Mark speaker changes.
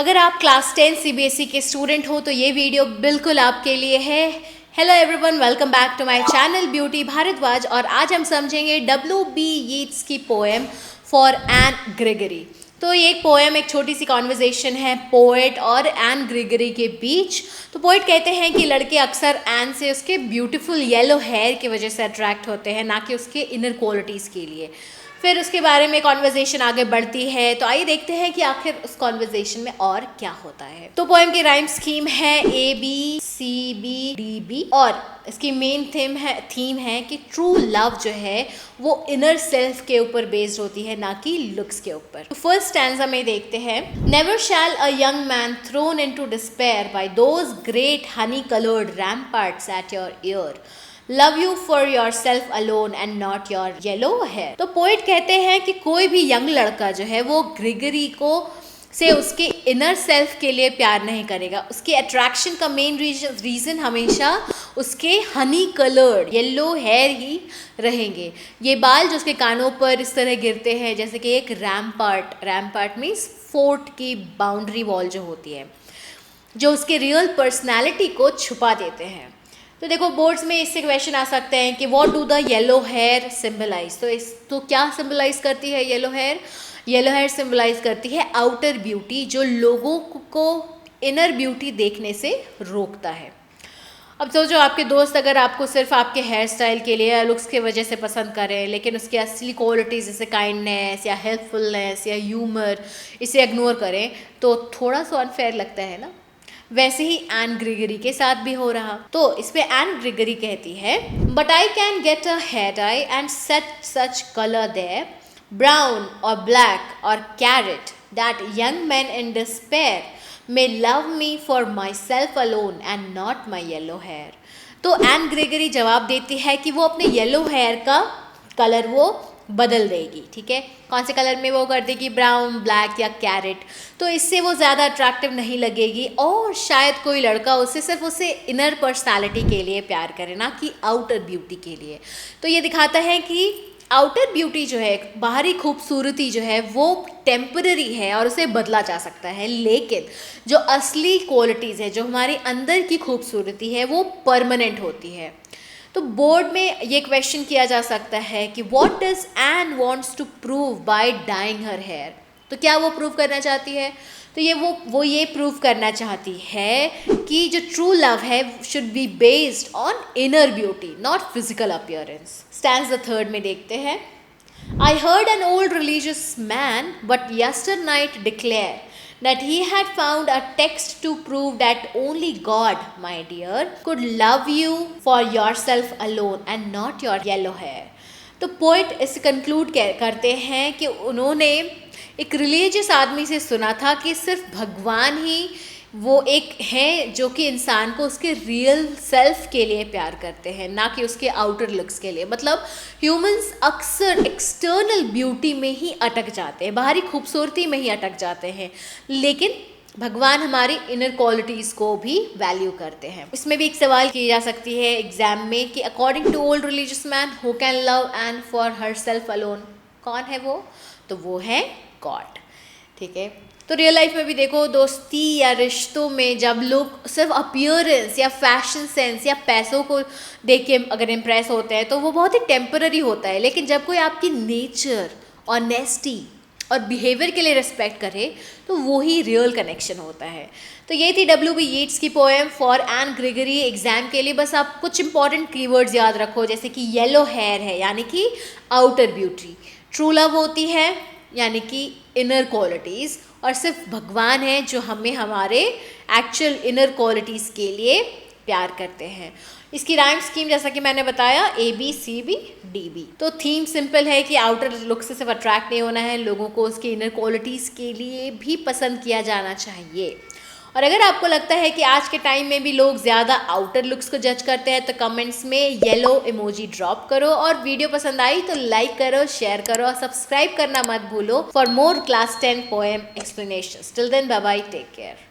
Speaker 1: अगर आप class 10 CBSE के स्टूडेंट हो तो ये वीडियो बिल्कुल आपके लिए है। Hello everyone, welcome back to my channel beauty Bhardwaj. और आज हम समझेंगे W.B. येट्स की पोएम फॉर एन ग्रेगरी। तो ये एक पोएम, एक छोटी सी कॉन्वर्जेशन है पोएट और एन ग्रेगरी के बीच। तो पोएट कहते हैं कि लड़के अक्सर एन से उसके ब्यूटीफुल येलो हेयर की वजह से अट्रैक्ट होते हैं, ना कि उसके इनर क्वालिटीज़ के लिए। फिर उसके बारे में कॉन्वर्जेशन आगे बढ़ती है, तो आइए देखते हैं कि आखिर उस कॉन्वर्जेशन में और क्या होता है। तो पोएम की राइम स्कीम है ABCBDB और इसकी मेन थीम है कि ट्रू लव जो है वो इनर सेल्फ के ऊपर बेस्ड होती है, ना कि लुक्स के ऊपर। तो फर्स्ट स्टैंजा में देखते हैं, never shall a young man thrown into despair by those great honey coloured ramparts at your ear love you for yourself alone and not your yellow hair. तो poet कहते हैं कि कोई भी young लड़का जो है वो ग्रेगरी को से उसके इनर सेल्फ के लिए प्यार नहीं करेगा। उसके अट्रैक्शन का मेन रीज़न हमेशा उसके हनी कलर्ड येलो हेयर ही रहेंगे। ये बाल जो उसके कानों पर इस तरह गिरते हैं जैसे कि एक रैम्पार्ट मीन्स फोर्ट की बाउंड्री वॉल जो होती है, जो उसके रियल पर्सनैलिटी को छुपा देते हैं। तो देखो बोर्ड्स में इससे क्वेश्चन आ सकते हैं कि what do the yellow hair symbolize. तो क्या सिंबलाइज करती है yellow hair? Yellow hair symbolize करती है आउटर ब्यूटी, जो लोगों को इनर ब्यूटी देखने से रोकता है। अब सोचो, आपके दोस्त अगर आपको सिर्फ आपके हेयर स्टाइल के लिए या लुक्स की वजह से पसंद करें, लेकिन उसकी असली क्वालिटीज़ जैसे काइंडनेस या हेल्पफुलनेस या ह्यूमर इसे इग्नोर करें, तो थोड़ा सा अनफेयर लगता है ना। वैसे ही एन ग्रेगरी के साथ भी हो रहा। तो इस पे एन ग्रेगरी कहती है, but I can get a hair dye and set such colour there brown और ब्लैक और carrot that young man in despair may love me for my self alone and not my yellow hair. तो Anne Gregory जवाब देती है कि वो अपने yellow hair का कलर वो बदल देगी। ठीक है, कौन से कलर में वो कर देगी? ब्राउन, ब्लैक या कैरेट। तो इससे वो ज़्यादा अट्रैक्टिव नहीं लगेगी और शायद कोई लड़का उसे सिर्फ उसे इनर पर्सनालिटी के लिए प्यार करे, ना कि आउटर ब्यूटी के लिए। तो ये दिखाता है कि आउटर ब्यूटी जो है, बाहरी खूबसूरती जो है वो टेम्पररी है और उसे बदला जा सकता है, लेकिन जो असली क्वालिटीज़ है, जो हमारे अंदर की खूबसूरती है, वो परमानेंट होती है। तो बोर्ड में ये क्वेश्चन किया जा सकता है कि what does Anne wants to prove by dyeing her hair. तो क्या वो प्रूव करना चाहती है? तो वो ये प्रूव करना चाहती है कि जो ट्रू लव है should be based on inner beauty, not physical appearance. Stands the third में देखते हैं, I heard an old religious man but yesternight declare that he had found a text to prove that only God, my dear, could love you for yourself alone and not your yellow hair. तो poet इसे conclude करते हैं कि उन्होंने एक religious आदमी से सुना था कि सिर्फ भगवान ही वो एक है जो कि इंसान को उसके रियल सेल्फ के लिए प्यार करते हैं, ना कि उसके आउटर लुक्स के लिए। मतलब ह्यूमंस अक्सर एक्सटर्नल ब्यूटी में ही अटक जाते हैं, बाहरी खूबसूरती में ही अटक जाते हैं, लेकिन भगवान हमारी इनर क्वालिटीज़ को भी वैल्यू करते हैं। इसमें भी एक सवाल की जा सकती है एग्जाम में कि according to old religious man who can love Anne for her self alone, कौन है वो? तो वो है गॉड। ठीक है, तो रियल लाइफ में भी देखो, दोस्ती या रिश्तों में जब लोग सिर्फ अपीयरेंस या फैशन सेंस या पैसों को देख के अगर इम्प्रेस होते हैं तो वो बहुत ही टेम्पररी होता है, लेकिन जब कोई आपकी नेचर, ऑनेस्टी और बिहेवियर के लिए रिस्पेक्ट करे तो वो ही रियल कनेक्शन होता है। तो ये थी W.B. येट्स की poem for Anne Gregory. Exam के लिए बस आप कुछ इंपॉर्टेंट कीवर्ड्स याद रखो, जैसे कि येलो हेयर है यानी कि आउटर ब्यूटी, ट्रू लव होती है यानी कि इनर क्वालिटीज़, और सिर्फ भगवान है जो हमें हमारे एक्चुअल इनर क्वालिटीज़ के लिए प्यार करते हैं। इसकी राइम स्कीम जैसा कि मैंने बताया ABCBDB। तो थीम सिंपल है कि आउटर लुक से सिर्फ अट्रैक्ट नहीं होना है, लोगों को उसके इनर क्वालिटीज़ के लिए भी पसंद किया जाना चाहिए। और अगर आपको लगता है कि आज के टाइम में भी लोग ज़्यादा आउटर लुक्स को जज करते हैं तो कमेंट्स में येलो इमोजी ड्रॉप करो, और वीडियो पसंद आई तो लाइक करो, शेयर करो और सब्सक्राइब करना मत भूलो for more class 10 poem explanations. Till then bye bye, take care.